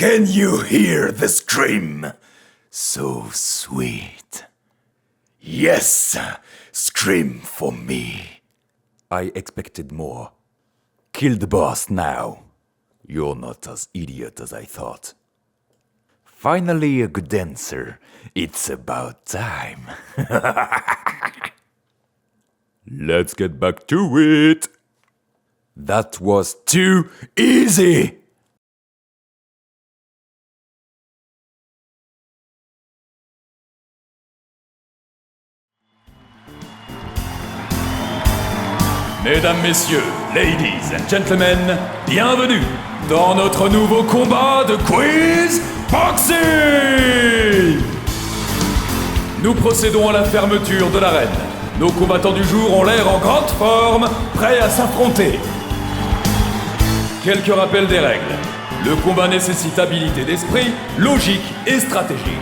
Can you hear the scream? So sweet. Yes, scream for me. I expected more. Kill the boss now. You're not as idiot as I thought. Finally a good answer. It's about time. Let's get back to it. That was too easy. Mesdames, Messieurs, Ladies and Gentlemen, bienvenue dans notre nouveau combat de Quiz Boxing! Nous procédons à la fermeture de l'arène. Nos combattants du jour ont l'air en grande forme, prêts à s'affronter. Quelques rappels des règles. Le combat nécessite habileté d'esprit, logique et stratégie.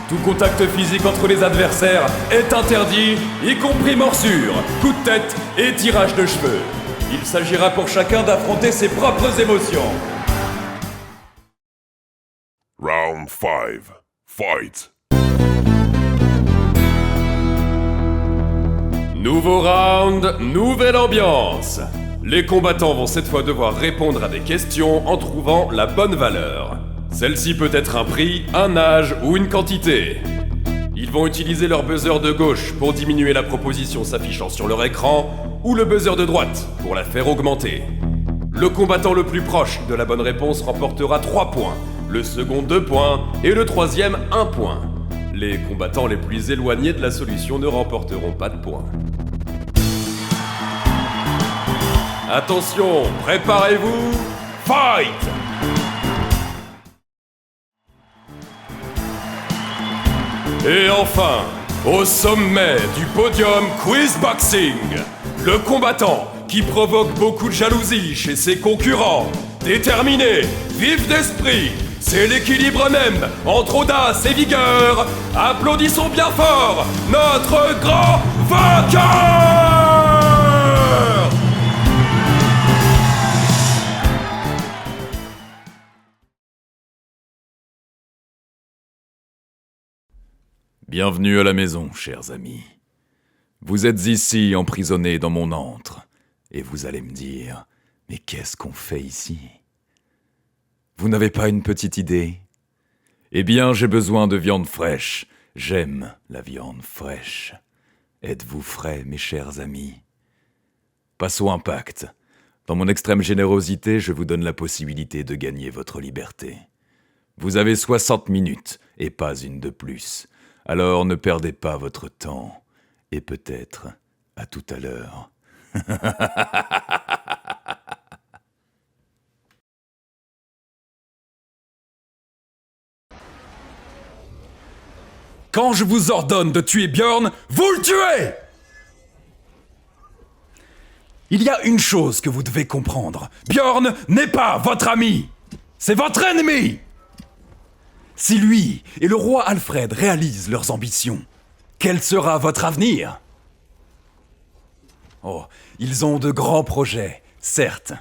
Tout contact physique entre les adversaires est interdit, y compris morsure, coup de tête et tirage de cheveux. Il s'agira pour chacun d'affronter ses propres émotions. Round 5. Fight. Nouveau round, nouvelle ambiance. Les combattants vont cette fois devoir répondre à des questions en trouvant la bonne valeur. Celle-ci peut être un prix, un âge ou une quantité. Ils vont utiliser leur buzzer de gauche pour diminuer la proposition s'affichant sur leur écran ou le buzzer de droite pour la faire augmenter. Le combattant le plus proche de la bonne réponse remportera 3 points, le second 2 points et le troisième 1 point. Les combattants les plus éloignés de la solution ne remporteront pas de points. Attention, préparez-vous, fight! Et enfin, au sommet du podium Quiz Boxing, le combattant qui provoque beaucoup de jalousie chez ses concurrents, déterminé, vif d'esprit, c'est l'équilibre même entre audace et vigueur. Applaudissons bien fort notre grand vainqueur! Bienvenue à la maison, chers amis. Vous êtes ici emprisonnés dans mon antre, et vous allez me dire, mais qu'est-ce qu'on fait ici? Vous n'avez pas une petite idée? Eh bien, j'ai besoin de viande fraîche. J'aime la viande fraîche. Êtes-vous frais, mes chers amis? Passons un pacte. Dans mon extrême générosité, je vous donne la possibilité de gagner votre liberté. Vous avez 60 minutes, et pas une de plus. Alors ne perdez pas votre temps, et peut-être à tout à l'heure. Quand je vous ordonne de tuer Björn, vous le tuez! Il y a une chose que vous devez comprendre. Björn n'est pas votre ami. C'est votre ennemi! Si lui et le roi Alfred réalisent leurs ambitions, quel sera votre avenir? Oh, ils ont de grands projets, certes.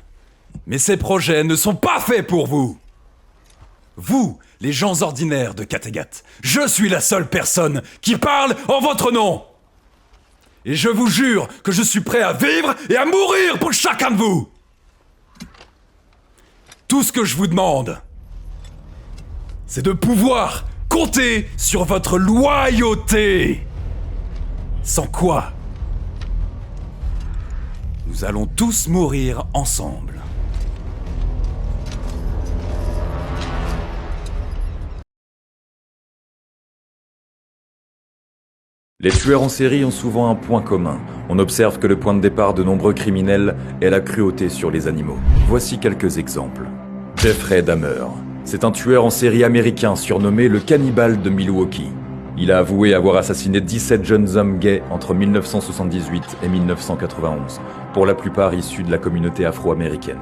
Mais ces projets ne sont pas faits pour vous. Vous, les gens ordinaires de Kattegat, je suis la seule personne qui parle en votre nom. Et je vous jure que je suis prêt à vivre et à mourir pour chacun de vous. Tout ce que je vous demande, c'est de pouvoir compter sur votre loyauté. Sans quoi, nous allons tous mourir ensemble. Les tueurs en série ont souvent un point commun. On observe que le point de départ de nombreux criminels est la cruauté sur les animaux. Voici quelques exemples. Jeffrey Dahmer. C'est un tueur en série américain surnommé le cannibale de Milwaukee. Il a avoué avoir assassiné 17 jeunes hommes gays entre 1978 et 1991, pour la plupart issus de la communauté afro-américaine.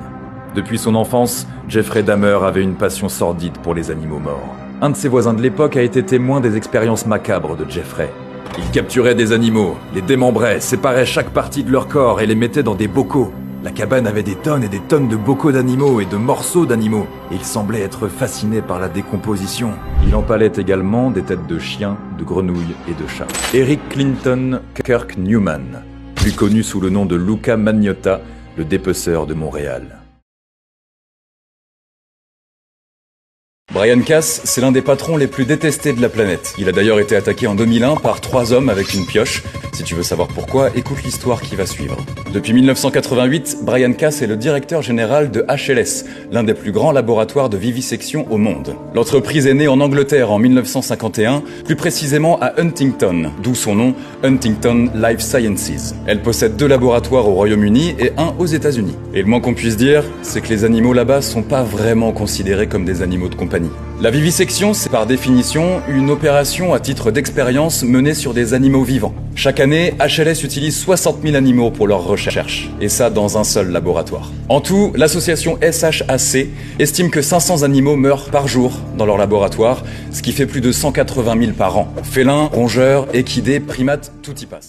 Depuis son enfance, Jeffrey Dahmer avait une passion sordide pour les animaux morts. Un de ses voisins de l'époque a été témoin des expériences macabres de Jeffrey. Il capturait des animaux, les démembrait, séparait chaque partie de leur corps et les mettait dans des bocaux. La cabane avait des tonnes et des tonnes de bocaux d'animaux et de morceaux d'animaux, et il semblait être fasciné par la décomposition. Il empalait également des têtes de chiens, de grenouilles et de chats. Eric Clinton Kirk Newman, plus connu sous le nom de Luca Magnotta, le dépeceur de Montréal. Brian Cass, c'est l'un des patrons les plus détestés de la planète. Il a d'ailleurs été attaqué en 2001 par 3 hommes avec une pioche. Si tu veux savoir pourquoi, écoute l'histoire qui va suivre. Depuis 1988, Brian Cass est le directeur général de HLS, l'un des plus grands laboratoires de vivisection au monde. L'entreprise est née en Angleterre en 1951, plus précisément à Huntington, d'où son nom Huntington Life Sciences. Elle possède 2 laboratoires au Royaume-Uni et 1 aux États-Unis. Et le moins qu'on puisse dire, c'est que les animaux là-bas sont pas vraiment considérés comme des animaux de compagnie. La vivisection, c'est par définition une opération à titre d'expérience menée sur des animaux vivants. Chaque année, HLS utilise 60 000 animaux pour leurs recherches, et ça dans un seul laboratoire. En tout, l'association SHAC estime que 500 animaux meurent par jour dans leur laboratoire, ce qui fait plus de 180 000 par an. Félins, rongeurs, équidés, primates, tout y passe.